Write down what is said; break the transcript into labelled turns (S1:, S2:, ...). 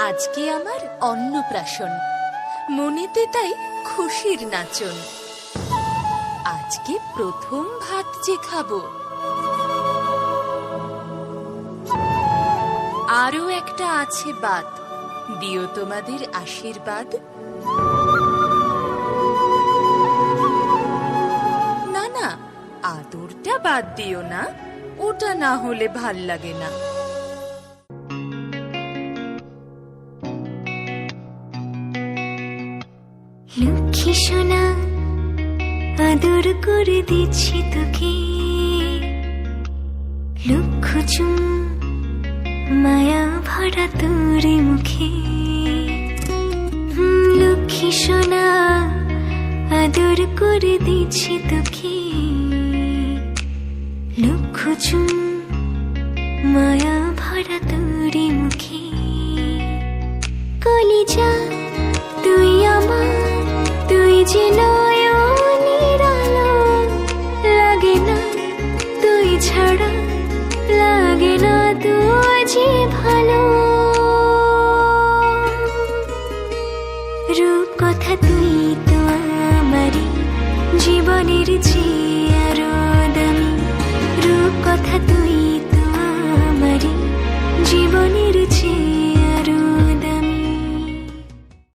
S1: আজকে আমার অন্নপ্রাশন, মনেতে তাই খুশির নাচন। আজকে প্রথম ভাত যে খাবো। আরো একটা আছে বাত, দিও তোমাদের আশীর্বাদ। না না, আদরটা বাদ দিও না, ওটা না হলে ভাল লাগে না।
S2: লক্ষ্মী সোনা, আদর করে দিচ্ছি তোকে, লক্ষ চুম মায়া ভরা তোর মুখে। লক্ষ্মী সোনা, আদর করে দিচ্ছি তোকে, লক্ষ চুম মায়া ভরা তোর মুখে। কলিজা তুই আমার, তুই যে নয়নের আলো, লাগে না তুই ছাড়া, লাগে না তুই যে ভালো।